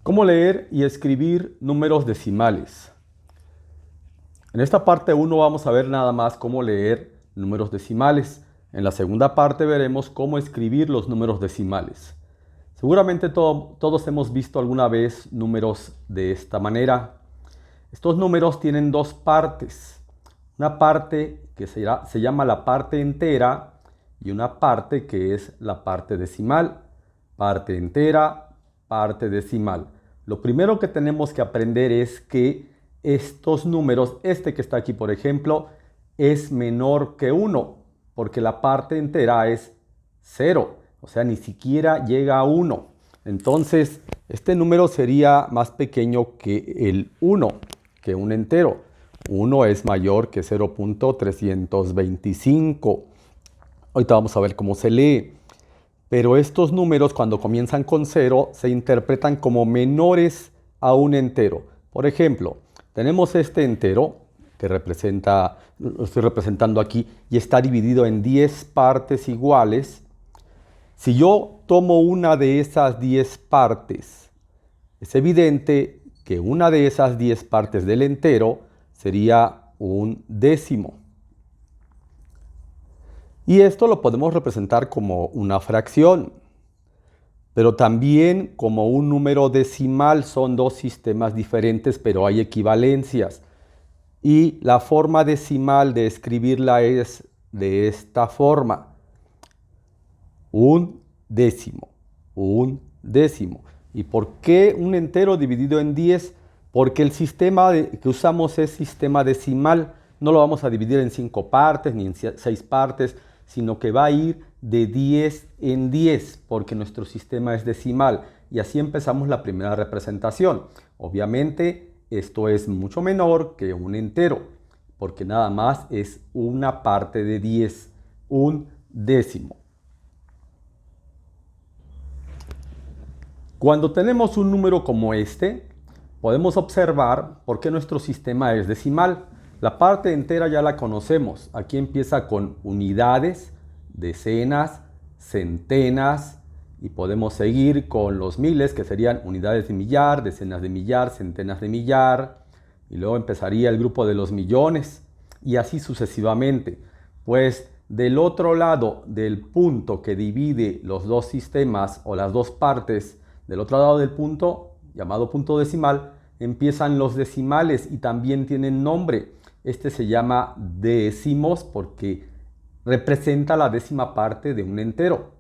¿Cómo leer y escribir números decimales? En esta parte 1 vamos a ver nada más cómo leer números decimales. En la segunda parte veremos cómo escribir los números decimales. Seguramente todos hemos visto alguna vez números de esta manera. Estos números tienen dos partes. Una parte que se llama la parte entera y una parte que es la parte decimal. Parte entera, parte decimal. Lo primero que tenemos que aprender es que estos números, este que está aquí por ejemplo, es menor que 1, porque la parte entera es 0, o sea, ni siquiera llega a 1. Entonces, este número sería más pequeño que el 1, que un entero. 1 es mayor que 0.325. Ahorita vamos a ver cómo se lee. Pero estos números, cuando comienzan con 0, se interpretan como menores a un entero. Por ejemplo, tenemos este entero, que lo estoy representando aquí, y está dividido en 10 partes iguales. Si yo tomo una de esas 10 partes, es evidente que una de esas 10 partes del entero sería un décimo. Y esto lo podemos representar como una fracción, pero también como un número decimal. Son dos sistemas diferentes, pero hay equivalencias. Y la forma decimal de escribirla es de esta forma: un décimo, un décimo. ¿Y por qué un entero dividido en 10? Porque el sistema que usamos es sistema decimal. No lo vamos a dividir en 5 partes ni en 6 partes, sino que va a ir de 10 en 10, porque nuestro sistema es decimal. Y así empezamos la primera representación. Obviamente, esto es mucho menor que un entero, porque nada más es una parte de 10, un décimo. Cuando tenemos un número como este, podemos observar por qué nuestro sistema es decimal. La parte entera ya la conocemos. Aquí empieza con unidades, decenas, centenas, y podemos seguir con los miles, que serían unidades de millar, decenas de millar, centenas de millar, y luego empezaría el grupo de los millones, y así sucesivamente. Pues del otro lado del punto que divide los dos sistemas o las dos partes, del otro lado del punto, llamado punto decimal, empiezan los decimales y también tienen nombre. Este se llama décimos porque representa la décima parte de un entero.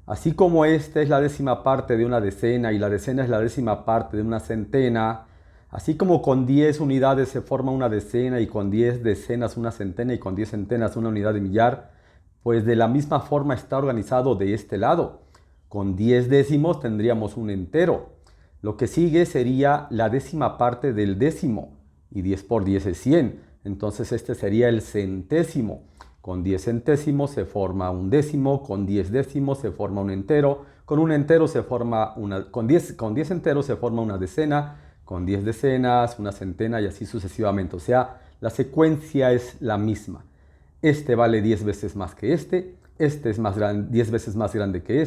Así como esta es la décima parte de una decena y la decena es la décima parte de una centena, así como con 10 unidades se forma una decena y con 10 decenas una centena y con 10 centenas una unidad de millar, pues de la misma forma está organizado de este lado. Con 10 décimos tendríamos un entero. Lo que sigue sería la décima parte del décimo, y 10 por 10 es 100. Entonces este sería el centésimo. Con 10 centésimos se forma un décimo, con 10 décimos se forma un entero, con un entero se forma con 10 enteros se forma una decena, con 10 decenas, una centena y así sucesivamente. O sea, la secuencia es la misma. Este vale 10 veces más que este es 10 veces más grande que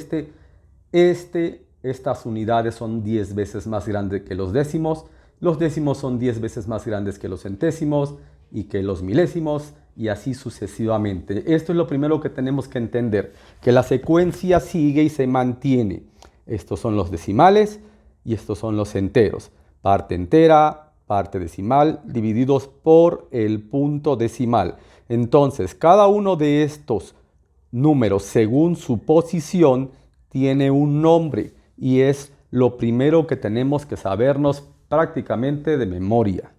estas unidades son 10 veces más grandes que los décimos son 10 veces más grandes que los centésimos y que los milésimos, y así sucesivamente. Esto es lo primero que tenemos que entender, que la secuencia sigue y se mantiene. Estos son los decimales y estos son los enteros. Parte entera, parte decimal, divididos por el punto decimal. Entonces, cada uno de estos números, según su posición, tiene un nombre y es lo primero que tenemos que sabernos prácticamente de memoria.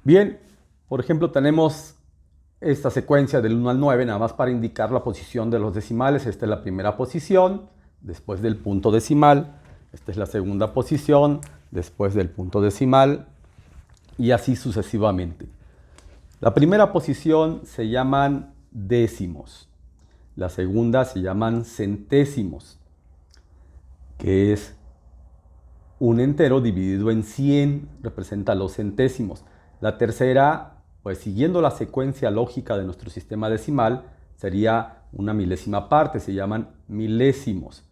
Bien, por ejemplo, tenemos esta secuencia del 1 al 9, nada más para indicar la posición de los decimales. Esta es la primera posición, después del punto decimal. Esta es la segunda posición, después del punto decimal, y así sucesivamente. La primera posición se llaman décimos. La segunda se llaman centésimos, que es un entero dividido en 100, representa los centésimos. La tercera, pues siguiendo la secuencia lógica de nuestro sistema decimal, sería una milésima parte, se llaman milésimos.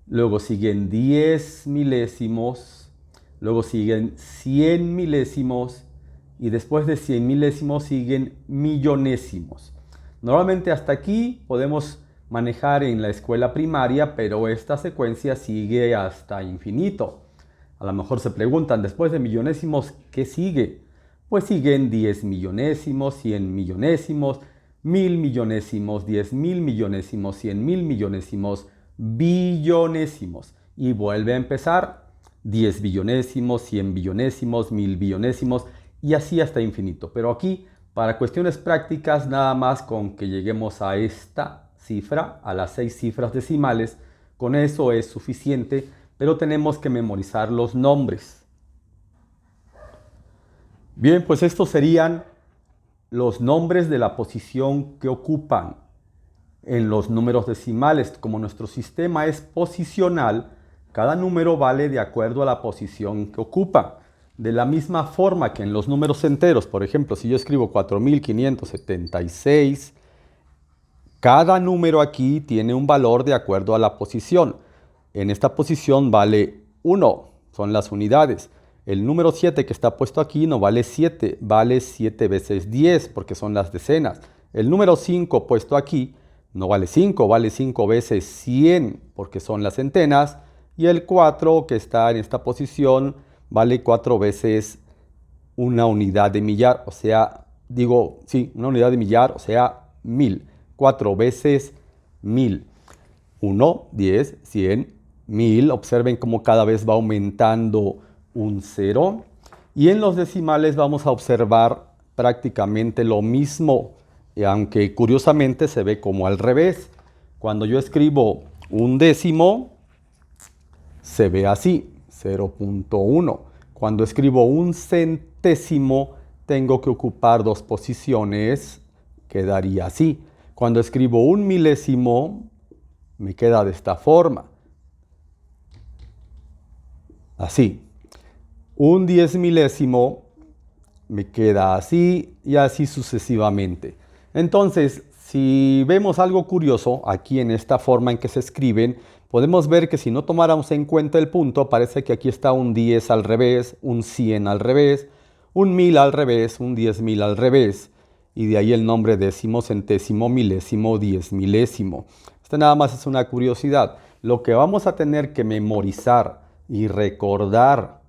luego siguen 10 milésimos, luego siguen 100 milésimos y después de 100 milésimos siguen millonésimos. Normalmente hasta aquí podemos manejar en la escuela primaria, pero esta secuencia sigue hasta infinito. A lo mejor se preguntan, después de millonésimos, ¿qué sigue? Pues siguen 10 millonésimos, 100 millonésimos, 1000 millonésimos, 10.000 millonésimos, 100.000 millonésimos, billonésimos. Y vuelve a empezar 10 billonésimos, 100 billonésimos, 1000 billonésimos y así hasta infinito. Pero aquí, para cuestiones prácticas, nada más con que lleguemos a esta cifra, a las 6 cifras decimales, con eso es suficiente, pero tenemos que memorizar los nombres. Bien, pues estos serían los nombres de la posición que ocupan en los números decimales. Como nuestro sistema es posicional, cada número vale de acuerdo a la posición que ocupa. De la misma forma que en los números enteros, por ejemplo, si yo escribo 4576, cada número aquí tiene un valor de acuerdo a la posición. En esta posición vale 1, son las unidades. El número 7 que está puesto aquí no vale 7, vale 7 veces 10 porque son las decenas. El número 5 puesto aquí no vale 5, vale 5 veces 100 porque son las centenas. Y el 4 que está en esta posición vale 4 veces una unidad de millar, o sea, una unidad de millar, o sea, 1000. 4 veces 1000. 1, 10, 100, 1000. Observen cómo cada vez va aumentando un 0. Y en los decimales vamos a observar prácticamente lo mismo, aunque curiosamente se ve como al revés. Cuando yo escribo un décimo, se ve así, 0.1. Cuando escribo un centésimo, tengo que ocupar dos posiciones, quedaría así. Cuando escribo un milésimo, me queda de esta forma. Así. Un 10 milésimo me queda así y así sucesivamente. Entonces, si vemos algo curioso aquí en esta forma en que se escriben, podemos ver que si no tomáramos en cuenta el punto, parece que aquí está un 10 al revés, un 100 al revés, un 1000 al revés, un 10.000 al revés. Y de ahí el nombre décimo, centésimo, milésimo, 10 milésimo. Esta nada más es una curiosidad. Lo que vamos a tener que memorizar y recordar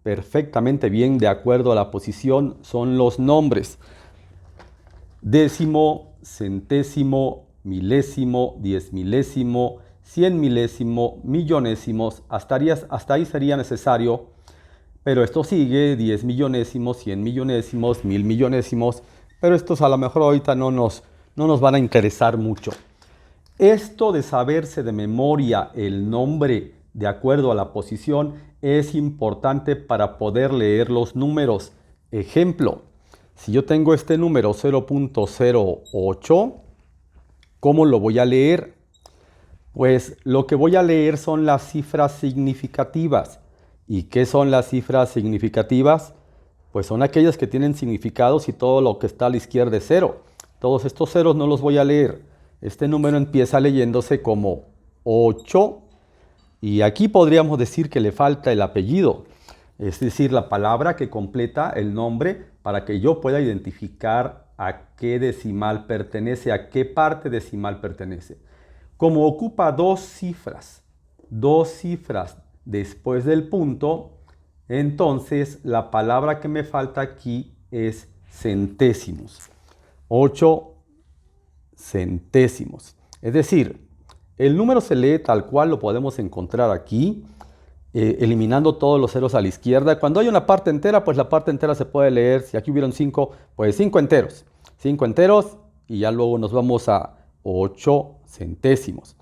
perfectamente bien de acuerdo a la posición son los nombres. Décimo, centésimo, milésimo, 10 milésimo, 100 milésimo, millonésimos. Hasta ahí sería necesario, pero esto sigue 10 millonésimos, 100 millonésimos, 1000 millonésimos, pero estos a lo mejor ahorita no nos van a interesar mucho. Esto de saberse de memoria el nombre de acuerdo a la posición es importante para poder leer los números. Ejemplo, si yo tengo este número 0.08, ¿cómo lo voy a leer? Pues lo que voy a leer son las cifras significativas. ¿Y qué son las cifras significativas? Pues son aquellas que tienen significados y todo lo que está a la izquierda es cero. Todos estos ceros no los voy a leer. Este número empieza leyéndose como 8 y aquí podríamos decir que le falta el apellido, es decir, la palabra que completa el nombre para que yo pueda identificar a qué decimal pertenece, a qué parte decimal pertenece. Como ocupa dos cifras después del punto, entonces la palabra que me falta aquí es centésimos. 8 centésimos. Es decir, el número se lee tal cual lo podemos encontrar aquí, eliminando todos los ceros a la izquierda. Cuando hay una parte entera, pues la parte entera se puede leer. Si aquí hubieron 5, pues 5 enteros. 5 enteros y ya luego nos vamos a 8 centésimos.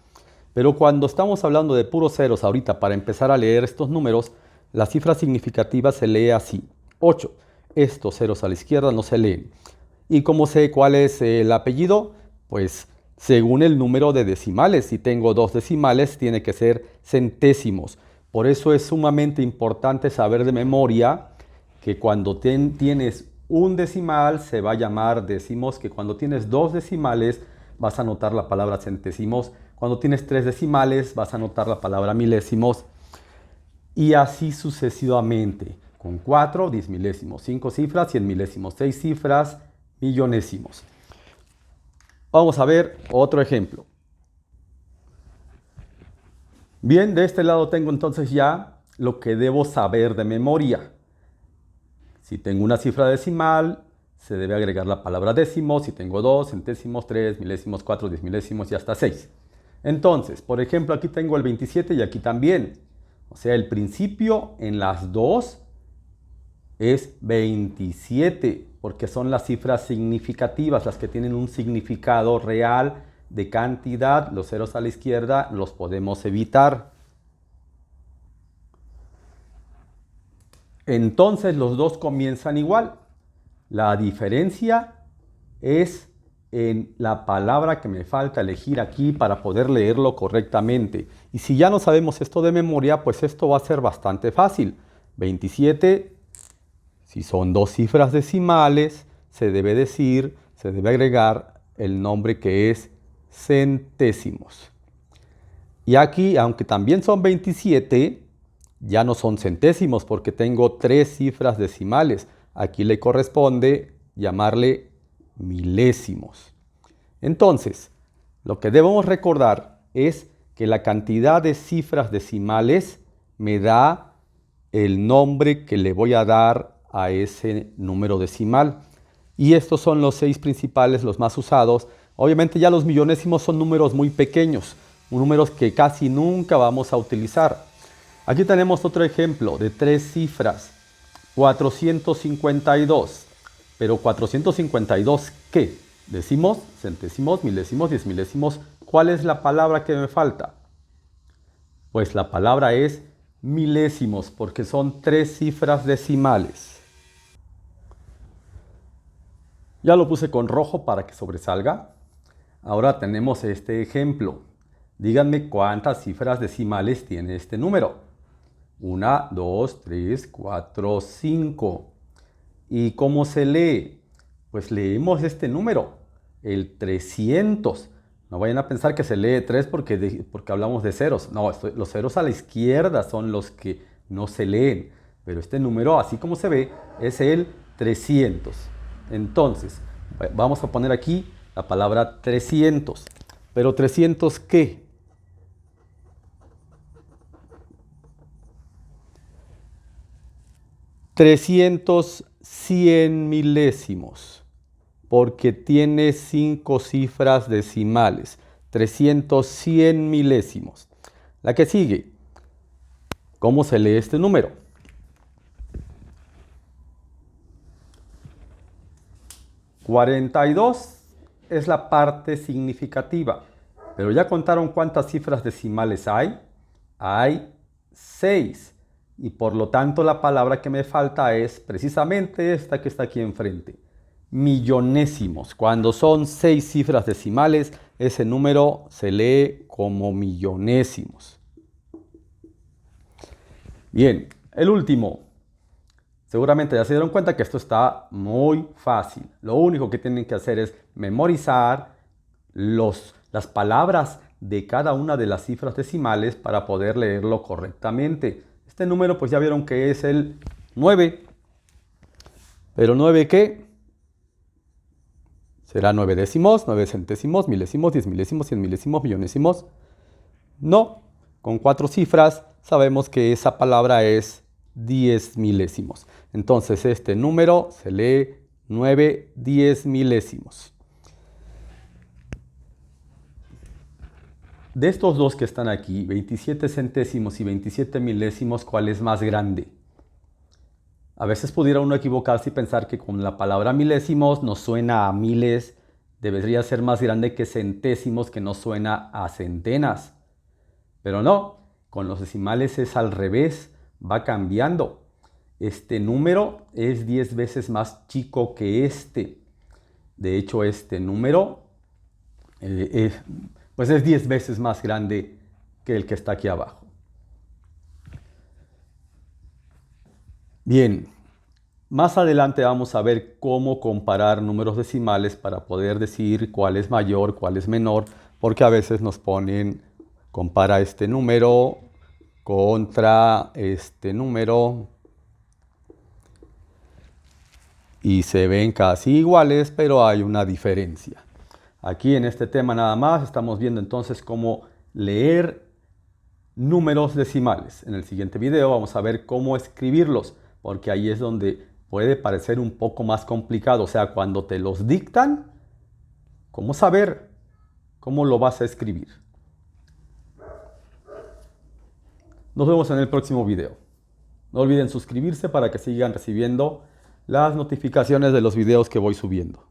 Pero cuando estamos hablando de puros ceros ahorita, para empezar a leer estos números, la cifra significativa se lee así, 8. Estos ceros a la izquierda no se leen. ¿Y cómo sé cuál es el apellido? Pues según el número de decimales. Si tengo 2 decimales, tiene que ser centésimos. Por eso es sumamente importante saber de memoria que cuando tienes un decimal se va a llamar décimos, que cuando tienes 2 decimales vas a anotar la palabra centésimos, Cuando tienes 3 decimales vas a anotar la palabra milésimos y así sucesivamente. Con 4, 10 milésimos, 5 cifras, 100 milésimos, 6 cifras, millonésimos. Vamos a ver otro ejemplo. Bien, de este lado tengo entonces ya lo que debo saber de memoria. Si tengo una cifra decimal, se debe agregar la palabra décimo. Si tengo 2, centésimos, 3, milésimos, 4, 10 milésimos y hasta 6. Entonces, por ejemplo, aquí tengo el 27 y aquí también. O sea, el principio en las dos es 27, porque son las cifras significativas, las que tienen un significado real de cantidad. Los ceros a la izquierda los podemos evitar. Entonces los dos comienzan igual. La diferencia es en la palabra que me falta elegir aquí para poder leerlo correctamente. Y si ya no sabemos esto de memoria, pues esto va a ser bastante fácil. 27, si son dos cifras decimales, se debe agregar el nombre que es centésimos. Y aquí, aunque también son 27, ya no son centésimos porque tengo 3 cifras decimales. Aquí le corresponde llamarle milésimos. Entonces, lo que debemos recordar es que la cantidad de cifras decimales me da el nombre que le voy a dar a ese número decimal. Y estos son los 6 principales, los más usados. Obviamente ya los millonésimos son números muy pequeños, números que casi nunca vamos a utilizar. Aquí tenemos otro ejemplo de 3 cifras, 452. Pero 452, ¿qué? Decimos, centésimos, milésimos, 10 milésimos. ¿Cuál es la palabra que me falta? Pues la palabra es milésimos, porque son 3 cifras decimales. Ya lo puse con rojo para que sobresalga. Ahora tenemos este ejemplo. Díganme cuántas cifras decimales tiene este número. 1, 2, 3, 4, 5. ¿Y cómo se lee? Pues leemos este número, el 300. No vayan a pensar que se lee 3 porque hablamos de ceros. No, los ceros a la izquierda son los que no se leen. Pero este número, así como se ve, es el 300. Entonces, vamos a poner aquí la palabra 300. ¿Pero 300 qué? 300 100 milésimos, porque tiene 5 cifras decimales. 300 100 milésimos. La que sigue. ¿Cómo se lee este número? $42 es la parte significativa. Pero ¿ya contaron cuántas cifras decimales hay? Hay 6. Y por lo tanto la palabra que me falta es precisamente esta que está aquí enfrente. Millonésimos. Cuando son 6 cifras decimales, ese número se lee como millonésimos. Bien, el último. Seguramente ya se dieron cuenta que esto está muy fácil. Lo único que tienen que hacer es memorizar las palabras de cada una de las cifras decimales para poder leerlo correctamente. Este número pues ya vieron que es el 9. ¿Pero 9 qué? ¿Será 9 décimos, 9 centésimos, milésimos, 10 milésimos, 100 milésimos, millonésimos? No. Con 4 cifras sabemos que esa palabra es 10 milésimos. Entonces este número se lee 9 10 milésimos. De estos dos que están aquí, 27 centésimos y 27 milésimos, ¿cuál es más grande? A veces pudiera uno equivocarse y pensar que con la palabra milésimos nos suena a miles, debería ser más grande que centésimos, que nos suena a centenas. Pero no, con los decimales es al revés, va cambiando. Este número es 10 veces más chico que este. De hecho, este número pues es 10 veces más grande que el que está aquí abajo. Bien, más adelante vamos a ver cómo comparar números decimales para poder decir cuál es mayor, cuál es menor, porque a veces nos ponen, compara este número contra este número, y se ven casi iguales, pero hay una diferencia. Aquí en este tema nada más estamos viendo entonces cómo leer números decimales. En el siguiente video vamos a ver cómo escribirlos, porque ahí es donde puede parecer un poco más complicado. O sea, cuando te los dictan, ¿cómo saber cómo lo vas a escribir? Nos vemos en el próximo video. No olviden suscribirse para que sigan recibiendo las notificaciones de los videos que voy subiendo.